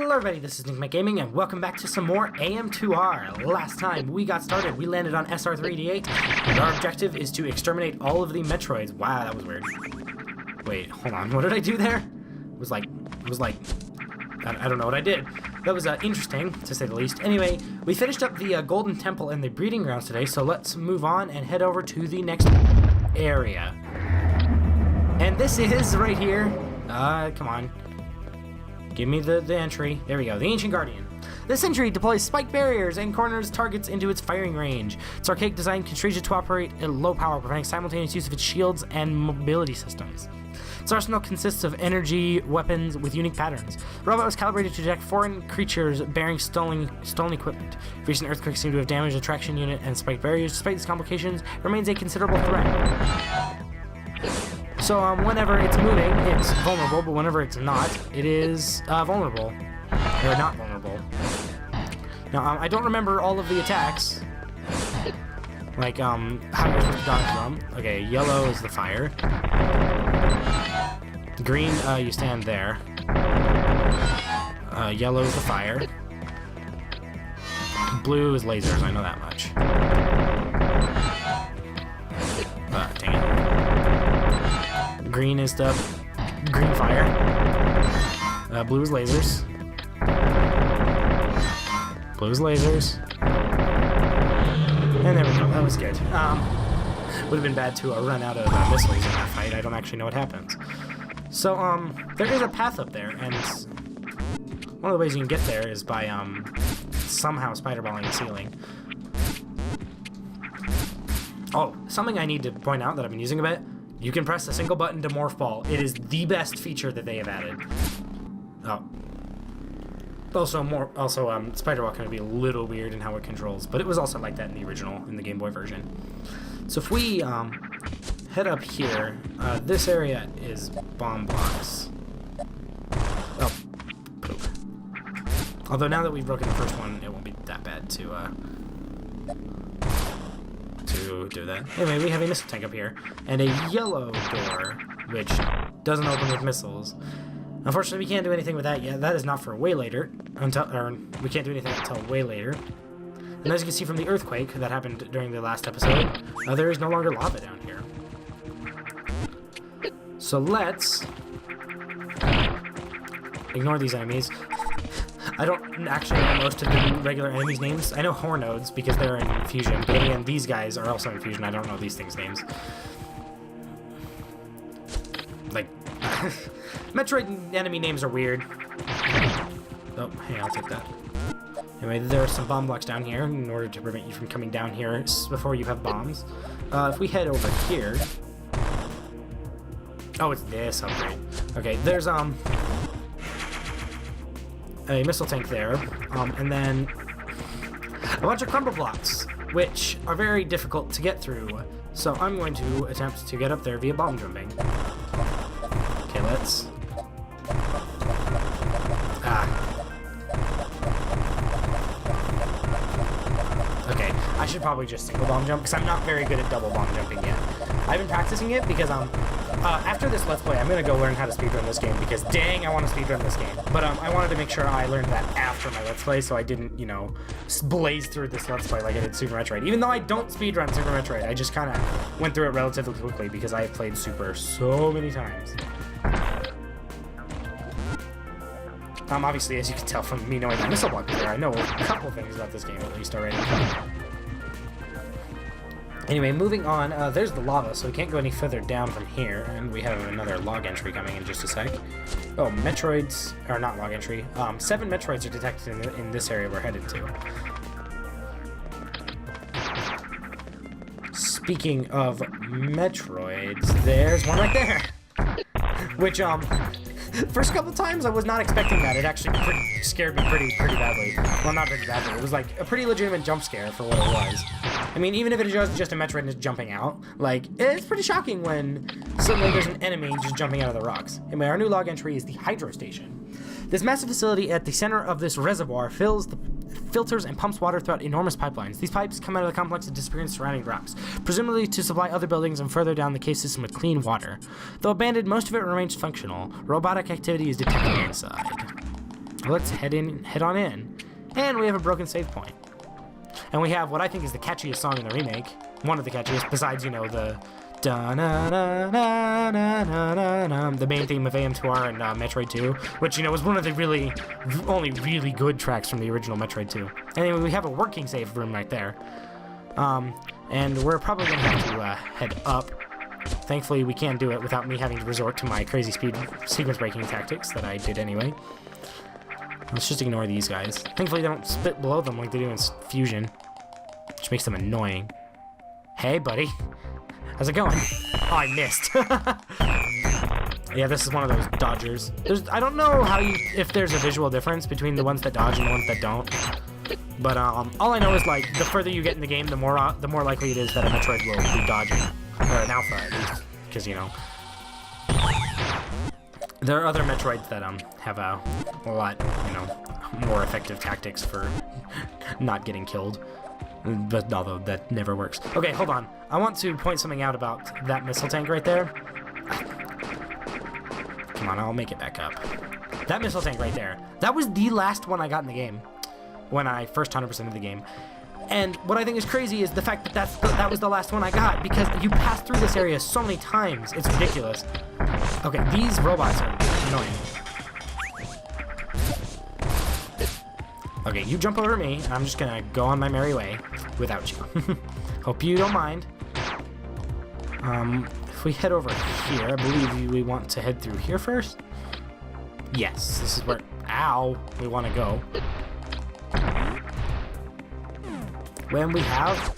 Hello everybody, this is Nick Gaming, and welcome back to some more AM2R. Last time we got started, we landed on SR388, and our objective is to exterminate all of the Metroids. Wow, that was weird. Wait, hold on, what did I do there? It was like, I don't know what I did. That was interesting, to say the least. Anyway, we finished up the Golden Temple and the breeding grounds today, so let's move on and head over to the next area. And this is right here. Come on. Give me the entry. There we go. The Ancient Guardian. This entry deploys spike barriers and corners targets into its firing range. Its archaic design constrains it to operate at low power, preventing simultaneous use of its shields and mobility systems. Its arsenal consists of energy weapons with unique patterns. The robot was calibrated to detect foreign creatures bearing stolen equipment. Recent earthquakes seem to have damaged the traction unit and spike barriers. Despite these complications, it remains a considerable threat. So whenever it's moving, it's vulnerable, but whenever it's not, it is vulnerable. Or not vulnerable. Now, I don't remember all of the attacks. Like, how you're supposed to dodge them. Okay, yellow is the fire. Green, you stand there. Yellow is the fire. Blue is lasers, I know that much. Dang it. Green is the green fire. Blue is lasers. Blue is lasers. And there we go. That was good. Would have been bad to run out of missiles in that fight. I don't actually know what happens. So there is a path up there, and one of the ways you can get there is by somehow spiderballing the ceiling. Oh, something I need to point out that I've been using a bit. You can press a single button to morph ball. It is the best feature that they have added. Oh. Also, Spider Walk can be a little weird in how it controls, but it was also like that in the original, in the Game Boy version. So if we head up here, this area is bomb blocks. Oh, poop. Although now that we've broken the first one, it won't be that bad to do that. Anyway, we have a missile tank up here, and a yellow door, which doesn't open with missiles. Unfortunately, we can't do anything with that yet. That is not for way later. We can't do anything until way later. And as you can see from the earthquake that happened during the last episode, there is no longer lava down here. So let's ignore these enemies. I don't actually know most of the regular enemies' names. I know Hornodes because they're in Fusion, but again, these guys are also in Fusion. I don't know these things' names. Like, Metroid enemy names are weird. Oh, hey, I'll take that. Anyway, there are some bomb blocks down here in order to prevent you from coming down here before you have bombs. If we head over here... Oh, it's this upgrade. Okay, there's, a missile tank there, and then a bunch of crumble blocks, which are very difficult to get through. So I'm going to attempt to get up there via bomb jumping. Okay, let's... Okay, I should probably just single bomb jump, because I'm not very good at double bomb jumping yet. I've been practicing it because, after this Let's Play, I'm going to go learn how to speedrun this game, because dang, I want to speedrun this game. But I wanted to make sure I learned that after my Let's Play, so I didn't, blaze through this Let's Play like I did Super Metroid. Even though I don't speedrun Super Metroid, I just kind of went through it relatively quickly, because I have played Super so many times. Obviously, as you can tell from me knowing that missile block there, I know a couple things about this game at least already. Anyway, moving on, there's the lava, so we can't go any further down from here, and we have another log entry coming in just a sec. Oh, Metroids, or not log entry, 7 Metroids are detected in this area we're headed to. Speaking of Metroids, there's one right there! Which, first couple times I was not expecting that. It actually scared me pretty badly. Well, not pretty badly. It was like a pretty legitimate jump scare for what it was. I mean, even if it is just a Metroid and it's jumping out, like, it's pretty shocking when suddenly there's an enemy just jumping out of the rocks. Anyway, our new log entry is the Hydro Station. This massive facility at the center of this reservoir filters and pumps water throughout enormous pipelines. These pipes come out of the complex and disappear in surrounding rocks, presumably to supply other buildings and further down the cave system with clean water. Though abandoned, most of it remains functional. Robotic activity is detected inside. let's head on in. And we have a broken save point. And we have what I think is the catchiest song in the remake. One of the catchiest, besides, you know, the the main theme of AM2R and Metroid 2, which, you know, was one of the only really good tracks from the original Metroid 2. Anyway, we have a working save room right there. And we're probably going to have to head up. Thankfully, we can't do it without me having to resort to my crazy speed sequence breaking tactics that I did anyway. Let's just ignore these guys. Thankfully, they don't spit below them like they do in Fusion, which makes them annoying. Hey, buddy. How's it going? Oh, I missed. Yeah, this is one of those dodgers. I don't know if there's a visual difference between the ones that dodge and the ones that don't. But all I know is, like, the further you get in the game, the more likely it is that a Metroid will be dodging, or an Alpha at least, because, you know, there are other Metroids that have a lot, you know, more effective tactics for not getting killed. But although that never works. Okay, hold on. I want to point something out about that missile tank right there. Come on, I'll make it back up. That missile tank right there. That was the last one I got in the game when I first 100%ed the game. And what I think is crazy is the fact that that was the last one I got, because you pass through this area so many times. It's ridiculous. Okay, these robots are annoying. Okay, you jump over me, and I'm just gonna go on my merry way without you. Hope you don't mind. If we head over here, I believe we want to head through here first. Yes, this is where, we want to go. When we have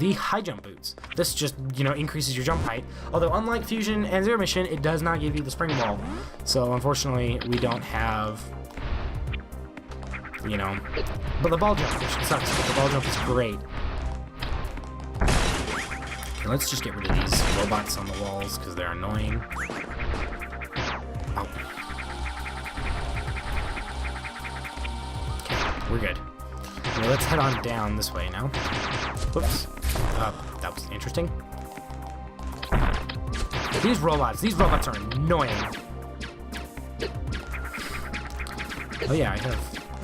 the high jump boots. This just, you know, increases your jump height. Although, unlike Fusion and Zero Mission, it does not give you the spring ball. So, unfortunately, we don't have, you know, but the ball jump, which sucks, but the ball jump is great. Okay, let's just get rid of these robots on the walls, because they're annoying. Oh. Okay, we're good. Okay, let's head on down this way now. Whoops. That was interesting. These robots are annoying. Oh yeah,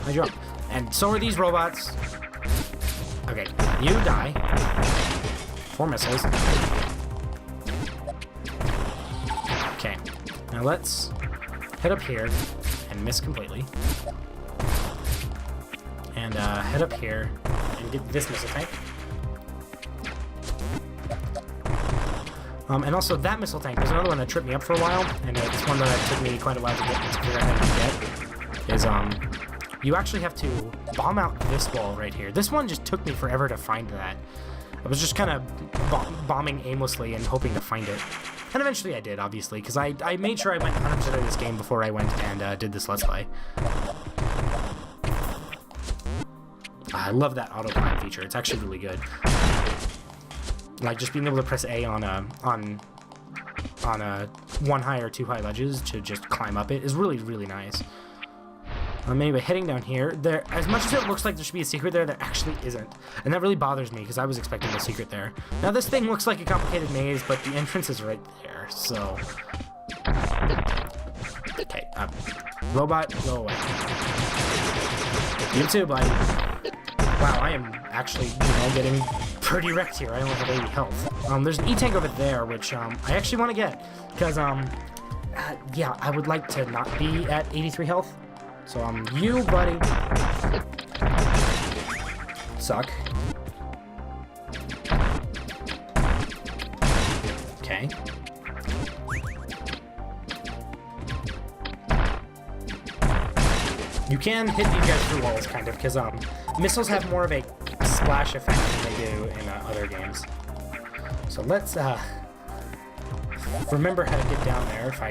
I jump. And so are these robots. Okay, you die. 4 missiles. Okay, now let's head up here and miss completely. And head up here and get this missile tank. And also that missile tank, there's another one that tripped me up for a while, and it's one that took me quite a while to figure out how to get, is you actually have to bomb out this wall right here. This one just took me forever to find that. I was just kind of bombing aimlessly and hoping to find it. And eventually I did, obviously, because I made sure I went 100% of this game before I went and did this Let's Play. I love that auto-climb feature. It's actually really good. Like, just being able to press A on one high or 2 high ledges to just climb up it is really, really nice. Anyway, heading down here, as much as it looks like there should be a secret there actually isn't. And that really bothers me, because I was expecting a secret there. Now, this thing looks like a complicated maze, but the entrance is right there, so... Okay, robot, go away. You too, buddy. Wow, I am actually, you know, getting pretty wrecked here. I only have 80 health. There's an E-tank over there, which I actually want to get, because, yeah, I would like to not be at 83 health. So, you, buddy. Suck. Okay. You can hit these guys through walls, kind of, because, missiles have more of a splash effect than they do in other games. So let's, remember how to get down there, if I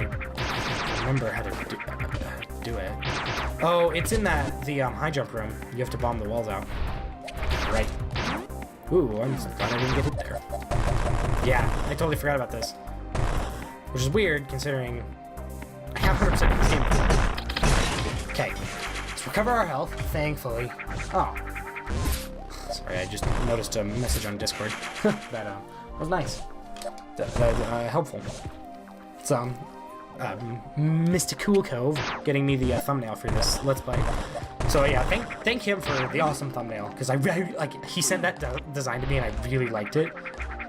remember how to do it. Oh, it's in the high jump room. You have to bomb the walls out. Right. Ooh, I'm so glad I didn't get it there. Yeah, I totally forgot about this. Which is weird, considering I have 100% of this game. Okay, let's recover our health, thankfully. Oh. Sorry, I just noticed a message on Discord. That was nice. Helpful. It's, Mr. Cool Cove getting me the thumbnail for this Let's Play. So yeah, thank him for the awesome thumbnail, because I really, like, he sent that design to me and I really liked it.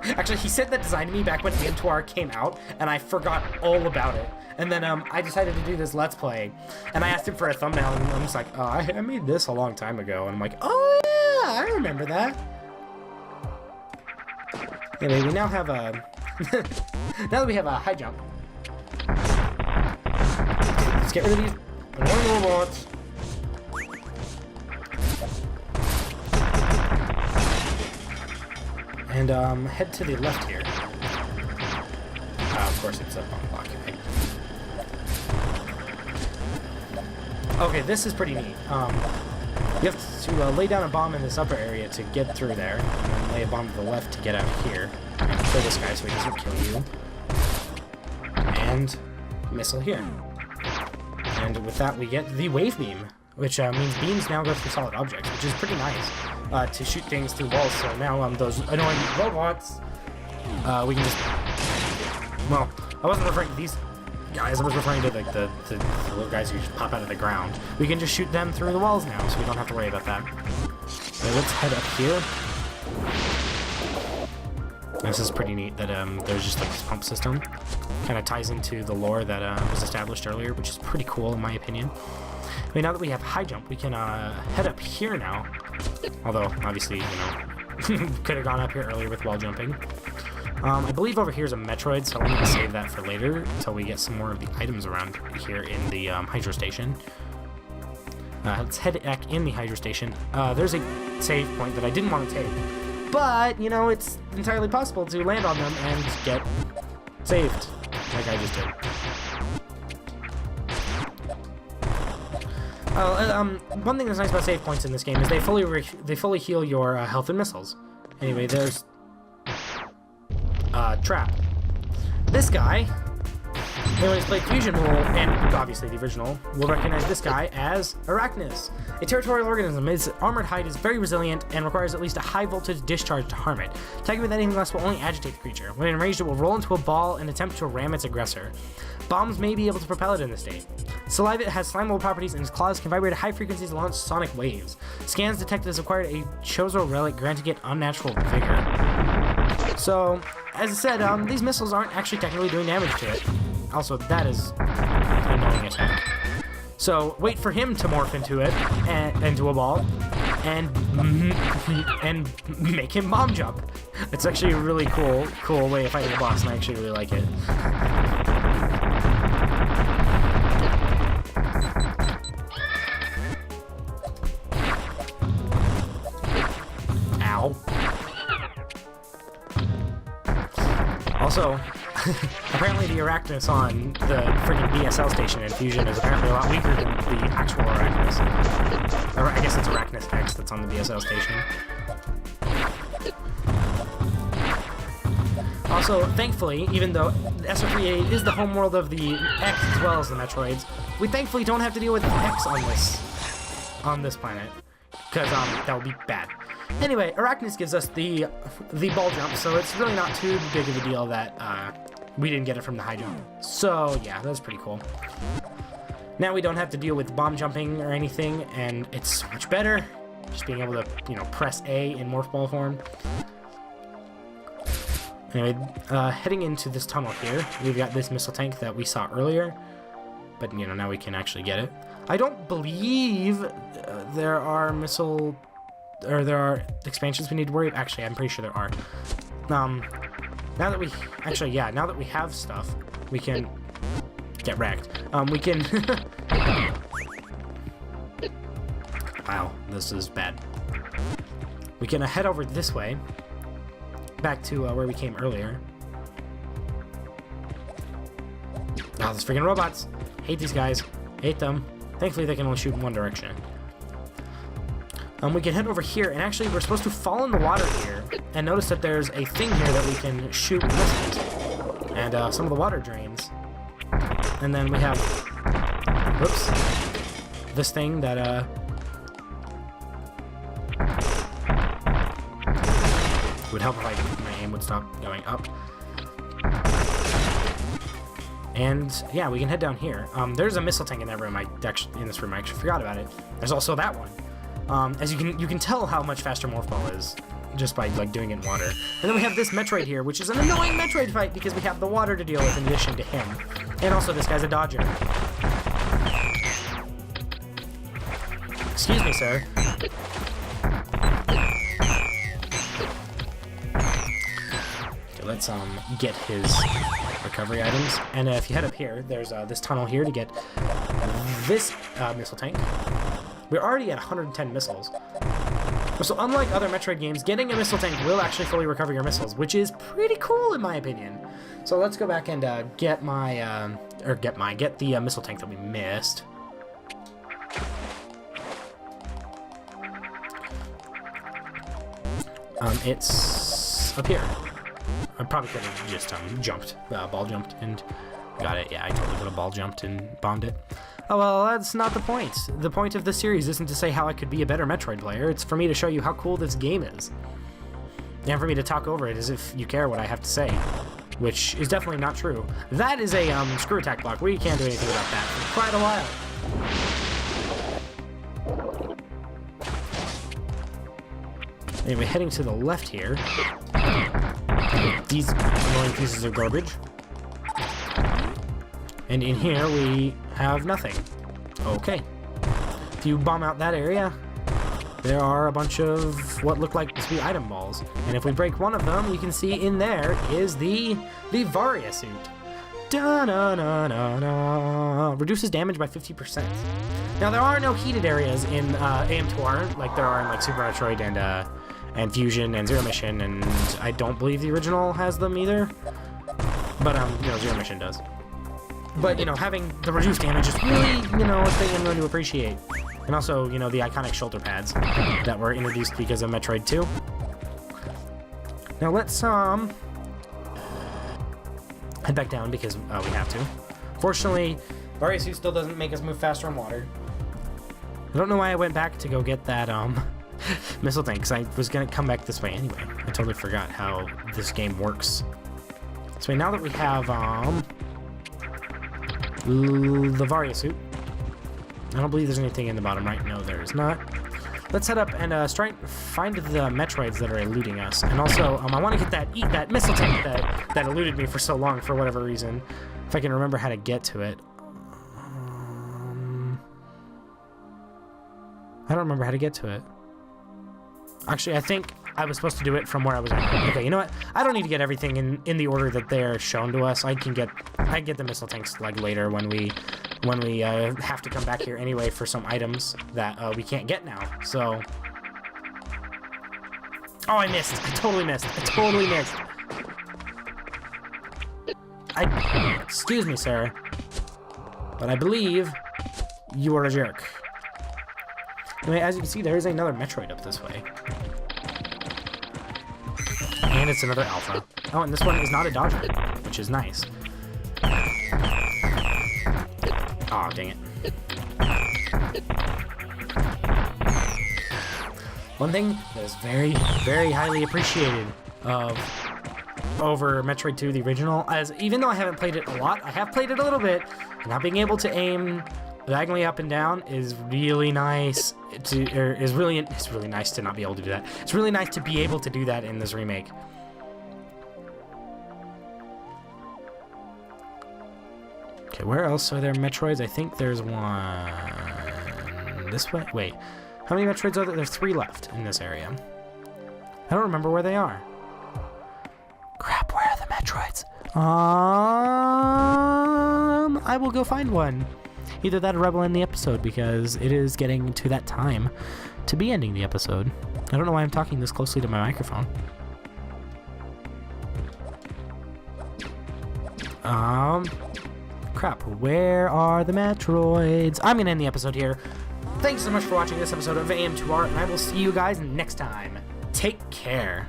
Actually, he sent that design to me back when AM2R came out, and I forgot all about it. And then I decided to do this Let's Play, and I asked him for a thumbnail, and I'm just like, oh, I made this a long time ago. And I'm like, oh yeah, I remember that. Anyway, we now have a... now that we have a high jump, let's get rid of these annoying robots. And head to the left here. Of course it's up on block. Okay, this is pretty neat. You have to lay down a bomb in this upper area to get through there, and then lay a bomb to the left to get out here. And kill this guy so he doesn't kill you. And missile here. And with that we get the wave beam, which means beams now go through solid objects, which is pretty nice to shoot things through walls. So now those annoying robots, we can just... Well, I wasn't referring to these guys, I was referring to like the little guys who just pop out of the ground. We can just shoot them through the walls now, so we don't have to worry about that. So let's head up here. This is pretty neat that there's just like this pump system. Kind of ties into the lore that was established earlier, which is pretty cool in my opinion. I mean, now that we have high jump, we can head up here now. Although, obviously, you know, could have gone up here earlier with wall jumping. I believe over here is a Metroid, so I'll need to save that for later until we get some more of the items around here in the Hydro Station. Let's head back in the Hydro Station. There's a save point that I didn't want to take, but, you know, it's entirely possible to land on them and get saved, like I just did. One thing that's nice about save points in this game is they fully heal your health and missiles. Anyway, there's Trap. This guy, anyone who's played Fusion will, and obviously the original, will recognize this guy as Arachnus. A territorial organism, its armored hide is very resilient and requires at least a high voltage discharge to harm it. Attacking with anything less will only agitate the creature. When enraged, it will roll into a ball and attempt to ram its aggressor. Bombs may be able to propel it in this state. Saliva has flammable properties, and its claws can vibrate at high frequencies and launch sonic waves. Scans detect it has acquired a Chozo relic, granting it unnatural vigor. So, as I said, these missiles aren't actually technically doing damage to it. Also, that is an annoying attack. So, wait for him to morph into it, into a ball, and make him bomb jump. It's actually a really cool way of fighting a boss, and I actually really like it. Ow. Also, apparently the Arachnus on the freaking BSL station in Fusion is apparently a lot weaker than the actual Arachnus. Or I guess it's Arachnus X that's on the BSL station. Also, thankfully, even though SR388 is the homeworld of the X as well as the Metroids, we thankfully don't have to deal with X on this planet, because that would be bad. Anyway, Arachnus gives us the ball jump, so it's really not too big of a deal that we didn't get it from the high jump. So yeah, that's pretty cool. Now we don't have to deal with bomb jumping or anything, and it's so much better. Just being able to, you know, press A in morph ball form. Anyway, heading into this tunnel here, we've got this missile tank that we saw earlier, but you know, now we can actually get it. I don't believe there are expansions we need to worry about. Actually, I'm pretty sure there are. Now that we have stuff, we can get wrecked. We can... Wow, this is bad. We can head over this way, back to where we came earlier. Oh, those freaking robots! Hate these guys. Hate them. Thankfully, they can only shoot in one direction. We can head over here, and actually we're supposed to fall in the water here, and notice that there's a thing here that we can shoot missiles, and some of the water drains. And then we have, whoops, this thing that, would help if my aim would stop going up. And yeah, we can head down here. There's a missile tank in that room. In this room, I actually forgot about it. There's also that one. As you can tell how much faster Morph Ball is just by like doing it in water. And then we have this Metroid here, which is an annoying Metroid fight because we have the water to deal with in addition to him. And also this guy's a dodger. Excuse me, sir. Okay, let's get his recovery items. And if you head up here, there's this tunnel here to get this missile tank. We're already at 110 missiles. So unlike other Metroid games, getting a missile tank will actually fully recover your missiles, which is pretty cool in my opinion. So let's go back and get the missile tank that we missed. It's up here. I probably could have just jumped, ball jumped, and got it. Yeah, I totally could have ball jumped and bombed it. Oh, well, that's not the point. The point of this series isn't to say how I could be a better Metroid player. It's for me to show you how cool this game is. And for me to talk over it as if you care what I have to say. Which is definitely not true. That is a screw attack block. We can't do anything about that for quite a while. Anyway, heading to the left here. These annoying pieces of garbage. And in here we have nothing. Okay. If you bomb out that area, there are a bunch of what look like to be item balls. And if we break one of them, we can see in there is the Varia suit. Da-na-na-na-na. Reduces damage by 50%. Now there are no heated areas in AM2R like there are in like Super Metroid and Fusion and Zero Mission, and I don't believe the original has them either. But you know, Zero Mission does. But, you know, having the reduced damage is really, you know, a thing I'm going to appreciate. And also, you know, the iconic shoulder pads that were introduced because of Metroid 2. Now let's, head back down because we have to. Fortunately, Varia Suit still doesn't make us move faster in water. I don't know why I went back to go get that, missile tank, because I was going to come back this way anyway. I totally forgot how this game works. So now that we have, the Varia suit. I don't believe there's anything in the bottom right. No, there is not. Let's head up and find the Metroids that are eluding us. And also, I want to get eat that missile tank that eluded me for so long for whatever reason. If I can remember how to get to it. I don't remember how to get to it. Actually, I think I was supposed to do it from where I was at. Okay, you know what? I don't need to get everything in the order that they're shown to us. I can get the missile tanks like later when we have to come back here anyway for some items that we can't get now. So, oh, I missed. I totally missed. Excuse me, sir, but I believe you are a jerk. Anyway, as you can see, there is another Metroid up this way. And it's another Alpha. Oh, and this one is not a dodger, which is nice. Aw, dang it. One thing that is very, very highly appreciated over Metroid 2, the original, as even though I haven't played it a lot, I have played it a little bit, and not being able to aim diagonally up and down is really nice. It's really nice to not be able to do that. It's really nice to be able to do that in this remake. Okay, where else are there Metroids? I think there's one this way. Wait, how many Metroids are there? There's 3 left in this area. I don't remember where they are. Crap, where are the Metroids? I will go find one. Either that or Rebel end the episode, because it is getting to that time to be ending the episode. I don't know why I'm talking this closely to my microphone. Crap, where are the Metroids? I'm gonna end the episode here. Thanks so much for watching this episode of AM2R, and I will see you guys next time. Take care.